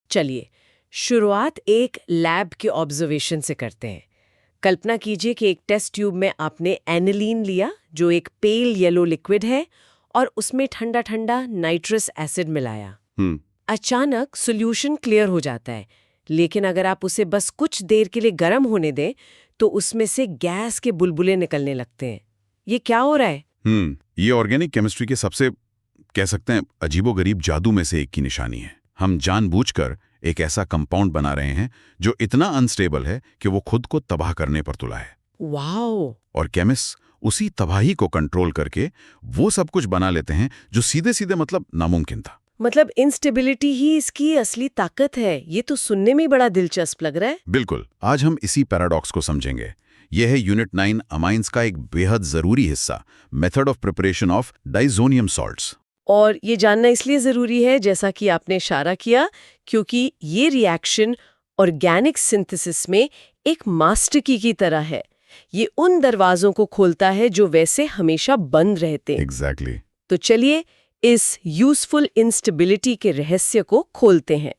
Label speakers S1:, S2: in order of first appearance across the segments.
S1: चलिए शुरुआत एक लैब के ऑब्जर्वेशन से करते हैं। कल्पना कीजिए कि एक टेस्ट ट्यूब में आपने एनिलीन लिया, जो एक पेल येलो लिक्विड है, और उसमें ठंडा ठंडा नाइट्रस एसिड मिलाया। अचानक सॉल्यूशन क्लियर हो जाता है, लेकिन अगर आप उसे बस कुछ देर के लिए गर्म होने दें तो उसमें से गैस के बुलबुले निकलने लगते हैं। ये क्या हो रहा है?
S2: ये ऑर्गेनिक केमिस्ट्री के सबसे कह सकते हैं अजीबोगरीब जादू में से एक की निशानी है। हम जानबूझकर एक ऐसा कंपाउंड बना रहे हैं जो इतना अनस्टेबल है कि वो खुद को तबाह करने पर तुला है।
S1: वाओ!
S2: और केमिस्ट उसी तबाही को कंट्रोल करके वो सब कुछ बना लेते हैं जो सीधे सीधे मतलब नामुमकिन था।
S1: मतलब इंस्टेबिलिटी ही इसकी असली ताकत है। ये तो सुनने में बड़ा दिलचस्प लग रहा है।
S2: बिल्कुल, आज हम इसी पैराडॉक्स को समझेंगे। यह है यूनिट 9 अमाइंस का एक बेहद जरूरी हिस्सा, method of preparation of diazonium salts.
S1: और ये जानना इसलिए जरूरी है, जैसा कि आपने इशारा किया, क्योंकि ये रिएक्शन ऑर्गेनिक सिंथेसिस में एक मास्टर की तरह है। ये उन दरवाजों को खोलता है जो वैसे हमेशा बंद रहते हैं।
S2: एग्जैक्टली।
S1: तो चलिए इस यूजफुल इंस्टेबिलिटी के रहस्य को खोलते हैं।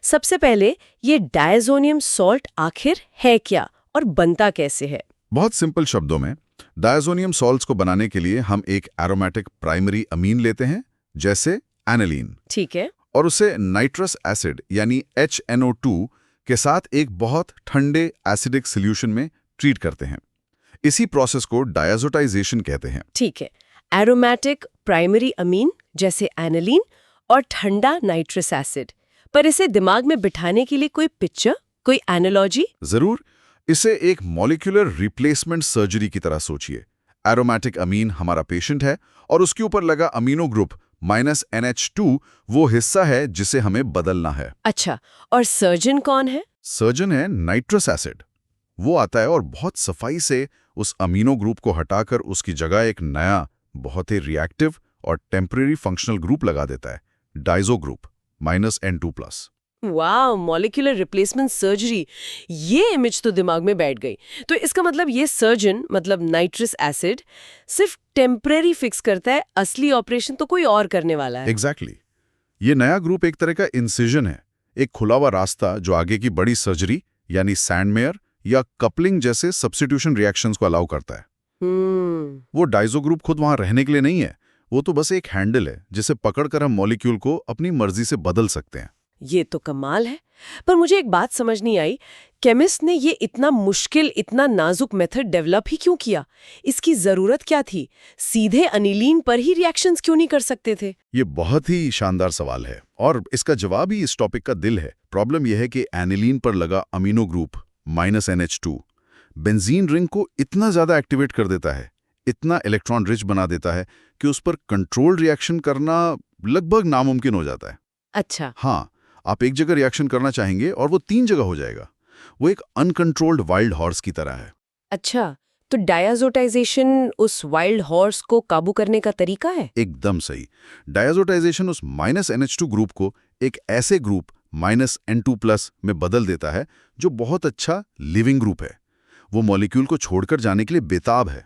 S1: सबसे पहले ये डायज़ोनियम सॉल्ट आखिर है क्या और बनता कैसे है?
S2: बहुत सिंपल शब्दों में, डायज़ोनियम सॉल्ट्स को बनाने के लिए हम एक एरोमेटिक प्राइमरी अमीन लेते हैं, जैसे एनिलीन।
S1: ठीक है।
S2: और उसे नाइट्रस एसिड यानी HNO2 के साथ एक बहुत ठंडे एसिडिक सॉल्यूशन में ट्रीट करते हैं। इसी प्रोसेस को डायज़ोटाइजेशन कहते हैं।
S1: ठीक है। एरोमेटिक प्राइमरी अमीन जैसे एनिलीन और ठंडा नाइट्रस एसिड। पर इसे दिमाग में बिठाने के लिए कोई पिक्चर, कोई एनालॉजी?
S2: जरूर। इसे एक मॉलिक्यूलर रिप्लेसमेंट सर्जरी की तरह सोचिए। एरोमेटिक अमीन हमारा पेशेंट है और उसके ऊपर लगा अमीनो ग्रुप -NH2 वो हिस्सा है जिसे हमें बदलना है।
S1: अच्छा, और सर्जन कौन है?
S2: सर्जन है नाइट्रस एसिड। वो आता है और बहुत सफाई से उस अमीनो ग्रुप को हटाकर उसकी जगह एक नया, बहुत ही रिएक्टिव और टेम्परेरी फंक्शनल ग्रुप लगा देता है, डाइजो ग्रुप -N2+।
S1: वाह, मॉलिक्यूलर रिप्लेसमेंट सर्जरी, ये इमेज तो दिमाग में बैठ गई। तो इसका मतलब ये सर्जन, मतलब नाइट्रस एसिड, सिर्फ टेम्परेरी फिक्स करता है, असली ऑपरेशन तो कोई और करने वाला है।
S2: एग्जैक्टली। ये नया ग्रुप एक तरह का इंसिजन है, एक खुला हुआ रास्ता जो आगे की बड़ी सर्जरी यानी सैंडमेयर या कपलिंग जैसे सब्स्टिट्यूशन रिएक्शंस को अलाउ करता है। वो डाइजो ग्रुप खुद वहां रहने के लिए नहीं है, वो तो बस एक हैंडल है जिसे पकड़कर हम मॉलिक्यूल को अपनी मर्जी से बदल सकते हैं।
S1: ये तो कमाल है। पर मुझे एक बात समझ नहीं आई, केमिस्ट ने ये इतना मुश्किल, इतना नाजुक मेथड डेवलप ही क्यों किया? इसकी जरूरत क्या थी? सीधे अनिलीन पर ही रिएक्शंस क्यों नहीं कर सकते थे?
S2: ये बहुत ही शानदार सवाल है और इसका जवाब ही इस टॉपिक का दिल है। प्रॉब्लम यह है कि एनिलीन पर लगा amino group -NH2 benzene ring को इतना ज्यादा एक्टिवेट कर देता है, इतना इलेक्ट्रॉन रिच बना देता है कि उस पर कंट्रोल रिएक्शन करना लगभग नामुमकिन हो जाता है।
S1: अच्छा।
S2: हाँ, आप एक जगह रिएक्शन करना चाहेंगे और वो 3 जगह हो जाएगा। वो एक अनकंट्रोल्ड वाइल्ड हॉर्स की तरह है।
S1: अच्छा, तो डायज़ोटाइजेशन उस वाइल्ड हॉर्स को काबू करने का तरीका है?
S2: एकदम सही। डायज़ोटाइजेशन उस -NH2 ग्रुप को एक ऐसे ग्रुप -N2+ में बदल देता है जो बहुत अच्छा लिविंग ग्रुप है। वो मॉलिक्यूल को छोड़कर जाने के लिए बेताब है।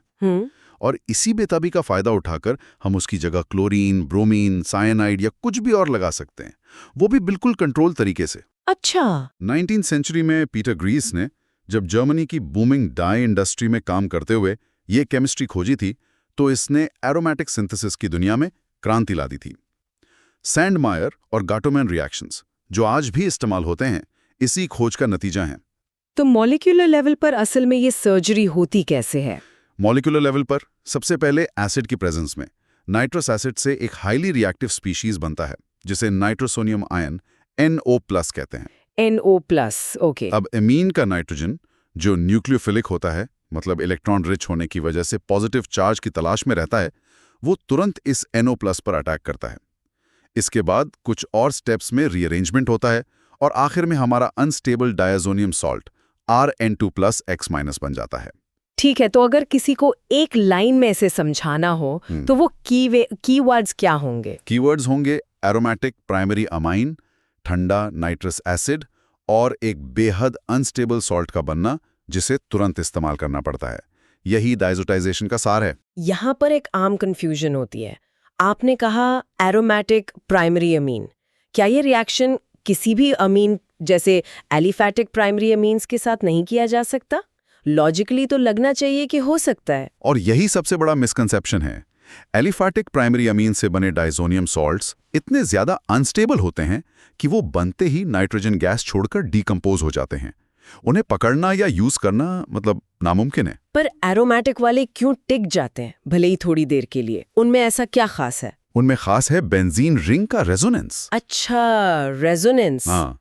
S2: और इसी बेताबी का फायदा उठाकर हम उसकी जगह क्लोरीन, ब्रोमीन, साइनाइड या कुछ भी और लगा सकते हैं, वो भी बिल्कुल कंट्रोल तरीके से।
S1: अच्छा।
S2: 19वीं सेंचुरी में पीटर ग्रीस ने जब जर्मनी की बूमिंग डाई इंडस्ट्री में काम करते हुए ये केमिस्ट्री खोजी थी, तो इसने एरोमेटिक सिंथेसिस की दुनिया में क्रांति ला दी थी। सैंडमायर और गाटोमैन रिएक्शंस जो आज भी इस्तेमाल होते हैं, इसी खोज का नतीजा है।
S1: तो मॉलिक्यूलर लेवल पर असल में ये सर्जरी होती कैसे है?
S2: मॉलिक्यूलर लेवल पर सबसे पहले एसिड की प्रेजेंस में नाइट्रस एसिड से एक हाईली रिएक्टिव स्पीशीज बनता है जिसे नाइट्रोसोनियम आयन NO+ कहते हैं।
S1: NO+, okay.
S2: अब एमीन का नाइट्रोजन जो न्यूक्लियोफिलिक होता है, मतलब इलेक्ट्रॉन रिच होने की वजह से पॉजिटिव चार्ज की तलाश में रहता है, वो तुरंत इस NO+ पर अटैक करता है। इसके बाद कुछ और स्टेप्स में रीअरेंजमेंट होता है और आखिर में हमारा अनस्टेबल डायज़ोनियम सॉल्ट Rn2+X- बन जाता है।
S1: ठीक है, तो अगर किसी को एक लाइन में इसे समझाना हो तो वो कीवर्ड्स क्या होंगे?
S2: कीवर्ड्स होंगे एरोमेटिक प्राइमरी अमाइन, ठंडा नाइट्रस एसिड और एक बेहद अनस्टेबल सॉल्ट का बनना जिसे तुरंत इस्तेमाल करना पड़ता है। यही डायज़ोटाइजेशन का सार है।
S1: यहाँ पर एक आम कंफ्यूजन होती है। आपने कहा एरोमेटिक प्राइमरी अमीन, क्या ये रिएक्शन किसी भी अमीन जैसे एलिफैटिक प्राइमरी अमीन्स के साथ नहीं किया जा सकता? लॉजिकली तो लगना चाहिए कि हो सकता है।
S2: और यही सबसे बड़ा मिसकंसेप्शन है। एलिफैटिक प्राइमरी अमीन से बने डाइजोनियम सॉल्ट्स इतने ज्यादा अनस्टेबल होते हैं कि वो बनते ही नाइट्रोजन गैस छोड़कर डीकंपोज हो जाते हैं। उन्हें पकड़ना या यूज करना मतलब नामुमकिन है।
S1: पर एरोमेटिक वाले क्यों टिक जाते हैं, भले ही थोड़ी देर के लिए? उनमें ऐसा क्या खास है?
S2: उनमें खास है बेंजीन रिंग का रेजोनेंस।
S1: अच्छा, रेजोनेंस।
S2: हाँ,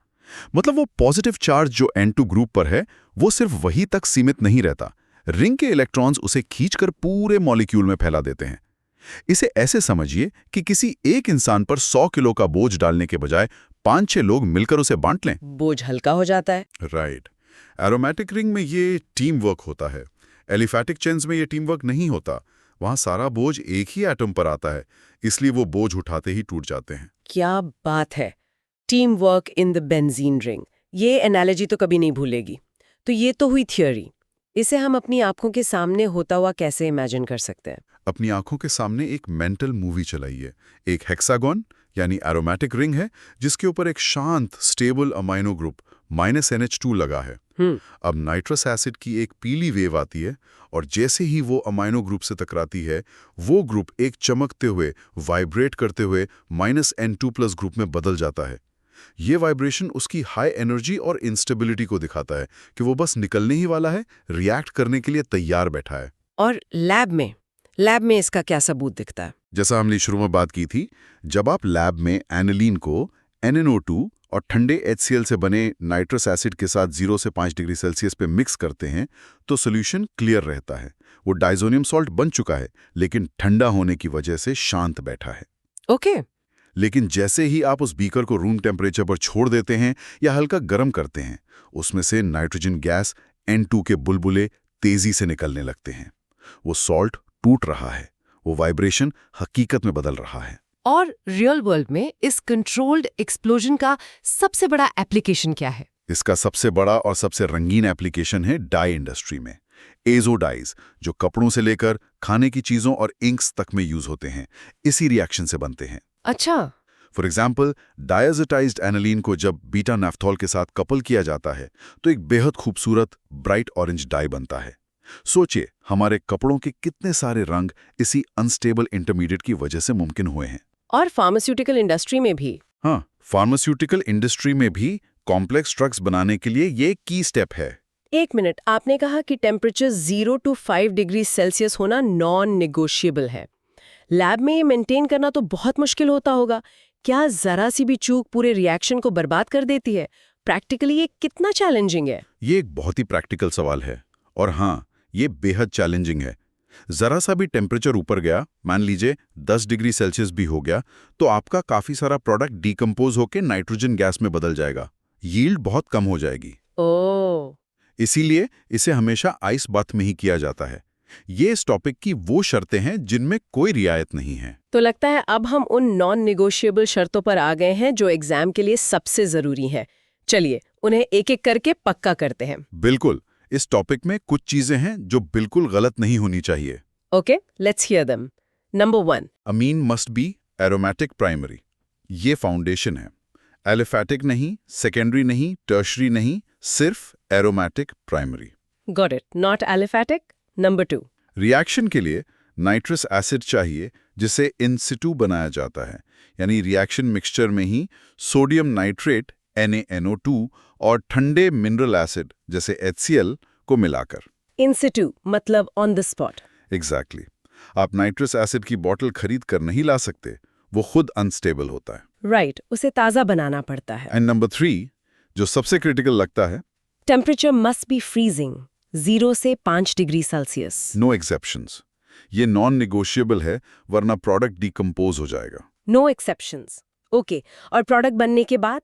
S2: मतलब वो पॉजिटिव चार्ज जो N2 ग्रुप पर है वो सिर्फ वही तक सीमित नहीं रहता। रिंग के इलेक्ट्रॉन्स उसे खींचकर पूरे मॉलिक्यूल में फैला देते हैं। इसे ऐसे समझिए कि किसी एक इंसान पर 100 किलो का बोझ डालने के बजाय 5-6 लोग मिलकर उसे बांट लें।
S1: बोझ हल्का हो जाता है।
S2: राइट। एरोमेटिक रिंग में ये टीम वर्क होता है। एलिफैटिक चेन्स में ये टीम वर्क नहीं होता। वहां सारा बोझ एक ही एटम पर आता है, इसलिए वो बोझ उठाते ही टूट जाते हैं।
S1: क्या बात है, team work in the benzene ring. ये एनालॉजी तो कभी नहीं भूलेगी। तो ये तो हुई थियोरी। इसे हम अपनी आंखों के सामने होता हुआ कैसे इमेजिन कर सकते हैं?
S2: अपनी आंखों के सामने एक मेंटल मूवी चलाइए। एक हेक्सागन यानी एरोमेटिक रिंग है जिसके ऊपर एक शांत स्टेबल अमाइनो ग्रुप -NH2 लगा है। अब नाइट्रस एसिड की एक पीली वेव आती है और जैसे ही वो अमाइनो ग्रुप से टकराती है वो ग्रुप एक चमकते हुए वाइब्रेट करते हुए -N2+ ग्रुप में बदल जाता है। ये वाइब्रेशन उसकी हाई एनर्जी और इंस्टेबिलिटी को दिखाता है कि वो बस निकलने ही वाला है, रिएक्ट करने के लिए तैयार बैठा है।
S1: और लैब में इसका क्या सबूत दिखता है?
S2: जैसा हमने शुरू में बात की थी, जब आप लैब में एनिलीन को NNO2 और ठंडे HCl से बने नाइट्रस एसिड के साथ 0 से 5 डिग्री सेल्सियस पे मिक्स करते हैं तो सॉल्यूशन क्लियर रहता है। वो डाइजोनियम सॉल्ट बन चुका है लेकिन ठंडा होने की वजह से शांत बैठा है।
S1: ओके।
S2: लेकिन जैसे ही आप उस बीकर को रूम टेम्परेचर पर छोड़ देते हैं या हल्का गर्म करते हैं, उसमें से नाइट्रोजन गैस N2 के बुलबुले तेजी से निकलने लगते हैं। वो सॉल्ट टूट रहा है, वो वाइब्रेशन हकीकत में बदल रहा है।
S1: और रियल वर्ल्ड में इस कंट्रोल्ड एक्सप्लोजन का सबसे बड़ा एप्लीकेशन क्या है?
S2: इसका सबसे बड़ा और सबसे रंगीन एप्लीकेशन है डाई इंडस्ट्री में। एजो डाइज जो कपड़ों से लेकर खाने की चीजों और इंक्स तक में यूज होते हैं, इसी रिएक्शन से बनते हैं।
S1: अच्छा।
S2: फॉर एग्जाम्पल, डायज़ोटाइज्ड एनिलीन को जब बीटा नैफ्थॉल के साथ कपल किया जाता है तो एक बेहद खूबसूरत ब्राइट ऑरेंज डाई बनता है। सोचिए, हमारे कपड़ों के कितने सारे रंग इसी अनस्टेबल इंटरमीडिएट की वजह से मुमकिन हुए हैं।
S1: और फार्मास्यूटिकल इंडस्ट्री में भी।
S2: हाँ, फार्मास्यूटिकल इंडस्ट्री में भी कॉम्प्लेक्स ड्रग्स बनाने के लिए ये की स्टेप है।
S1: एक मिनट, आपने कहा कि टेम्परेचर 0 to 5 डिग्री सेल्सियस होना नॉन नेगोशिएबल है। लैब में ये मेंटेन करना तो बहुत मुश्किल होता होगा। क्या जरा सी भी चूक पूरे रिएक्शन को बर्बाद कर देती है? प्रैक्टिकली ये कितना चैलेंजिंग है?
S2: ये एक बहुत ही प्रैक्टिकल सवाल है और हाँ, ये बेहद चैलेंजिंग है। जरा सा भी टेम्परेचर ऊपर गया, मान लीजिए 10 डिग्री सेल्सियस भी हो गया, तो आपका काफी सारा प्रोडक्ट डीकंपोज होकर नाइट्रोजन गैस में बदल जाएगा। यील्ड बहुत कम हो जाएगी।
S1: ओह।
S2: इसीलिए इसे हमेशा आइस बाथ में ही किया जाता है। ये इस टॉपिक की वो शर्तें हैं जिनमें कोई रियायत नहीं है।
S1: तो लगता है अब हम उन नॉन नेगोशिएबल शर्तों पर आ गए हैं जो एग्जाम के लिए सबसे जरूरी है। चलिए उन्हें एक एक करके पक्का करते हैं।
S2: बिल्कुल, इस टॉपिक में कुछ चीजें हैं जो बिल्कुल गलत नहीं होनी चाहिए।
S1: Okay, let's hear them. Number 1,
S2: amine must be aromatic primary. ये फाउंडेशन है। एलिफैटिक नहीं, सेकेंडरी नहीं, टर्शरी नहीं, सिर्फ aromatic primary.
S1: Got it, not aliphatic. Number 2,
S2: reaction के लिए नाइट्रस एसिड चाहिए जिसे इन सिटू बनाया जाता है, यानी रिएक्शन मिक्सचर में ही सोडियम नाइट्रेट NaNO2 और ठंडे मिनरल एसिड जैसे HCl को मिलाकर।
S1: इन सिटू मतलब ऑन द स्पॉट।
S2: एग्जैक्टली। आप नाइट्रस एसिड की बोतल खरीद कर नहीं ला सकते, वो खुद अनस्टेबल होता है।
S1: राइट, उसे ताज़ा बनाना पड़ता है।
S2: एंड नंबर 3, जो सबसे क्रिटिकल लगता है,
S1: टेम्परेचर मस्ट बी फ्रीजिंग, 0 से 5 डिग्री सेल्सियस।
S2: No exceptions. ये नॉन निगोशिएबल है, वरना प्रोडक्ट डिकम्पोज हो जाएगा।
S1: No exceptions. ओके, और प्रोडक्ट बनने के बाद?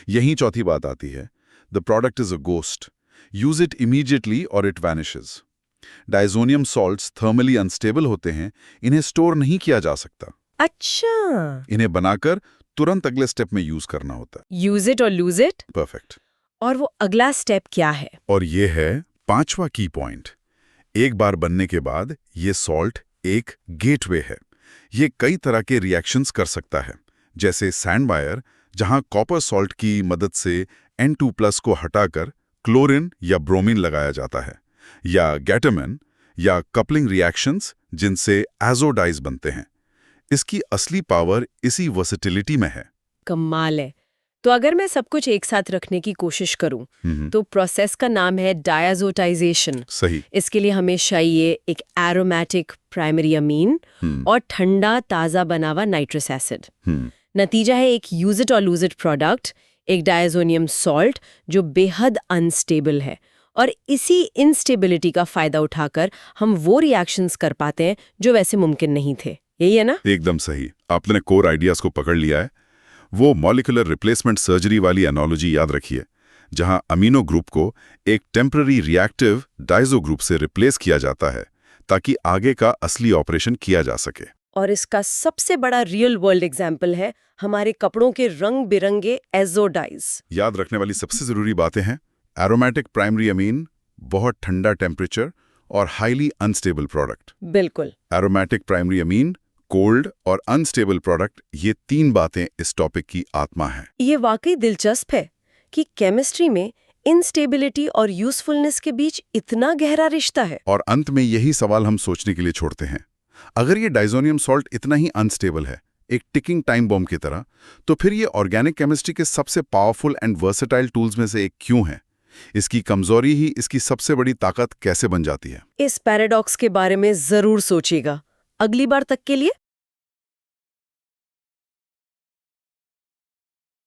S2: यही चौथी बात आती है। The product is a ghost. Use it immediately और it vanishes. Diazonium salts thermally unstable होते हैं, इन्हें स्टोर नहीं किया जा सकता।
S1: अच्छा।
S2: इन्हें बनाकर तुरंत अगले स्टेप में यूज करना होता है।
S1: यूज इट और लूज इट।
S2: परफेक्ट।
S1: और वो अगला स्टेप क्या है?
S2: और ये है 5वां की पॉइंट। एक बार बनने के बाद ये सॉल्ट एक गेटवे है। ये कई तरह के रिएक्शंस कर सकता है, जैसे सैंड वायर जहां कॉपर सॉल्ट की मदद से N2+ को हटाकर क्लोरीन या ब्रोमीन लगाया जाता है, या गैटामेन या कपलिंग रिएक्शंस जिनसे एजोडाइज बनते हैं। इसकी असली पावर इसी वर्सेटिलिटी में है।
S1: कमाल है। तो अगर मैं सब कुछ एक साथ रखने की कोशिश करूं तो प्रोसेस का नाम है डायज़ोटाइजेशन।
S2: सही।
S1: इसके लिए हमें चाहिए एक एरोमेटिक प्राइमरी अमीन और ठंडा ताज़ा बना हुआ नाइट्रस एसिड। नतीजा है एक यूज इट और लूज इट प्रोडक्ट, एक डायज़ोनियम सॉल्ट जो बेहद अनस्टेबल है। और इसी इनस्टेबिलिटी का फायदा उठाकर हम वो रिएक्शंस कर पाते हैं जो वैसे मुमकिन नहीं थे। यही है ना?
S2: एकदम सही। आपने कोर आइडियाज को पकड़ लिया है। वो मॉलिक्यूलर रिप्लेसमेंट सर्जरी वाली एनालॉजी याद रखिए, जहां अमीनो ग्रुप को एक टेम्पररी रिएक्टिव डाइजो ग्रुप से रिप्लेस किया जाता है ताकि आगे का असली ऑपरेशन किया जा सके।
S1: और इसका सबसे बड़ा रियल वर्ल्ड एग्जाम्पल है हमारे कपड़ों के रंग बिरंगे एजोडाइज।
S2: याद रखने वाली सबसे जरूरी बातें हैं: एरोमेटिक प्राइमरी अमीन, बहुत ठंडा टेम्परेचर और हाईली अनस्टेबल प्रोडक्ट।
S1: बिल्कुल।
S2: एरोमेटिक प्राइमरी अमीन, कोल्ड और अनस्टेबल प्रोडक्ट, ये 3 बातें इस टॉपिक की आत्मा है।
S1: ये वाकई दिलचस्प है कि केमिस्ट्री में इंस्टेबिलिटी और यूजफुलनेस के बीच इतना गहरा रिश्ता है।
S2: और अंत में यही सवाल हम सोचने के लिए छोड़ते हैं, अगर ये डाइज़ोनियम सॉल्ट इतना ही अनस्टेबल है, एक टिकिंग टाइम बॉम्ब की तरह, तो फिर ये ऑर्गेनिक केमिस्ट्री के सबसे पावरफुल एंड वर्सेटाइल टूल्स में से एक क्यों है? इसकी कमजोरी ही इसकी सबसे बड़ी ताकत कैसे बन जाती है?
S1: इस पैराडॉक्स के बारे में जरूर सोचिएगा। अगली बार तक के लिए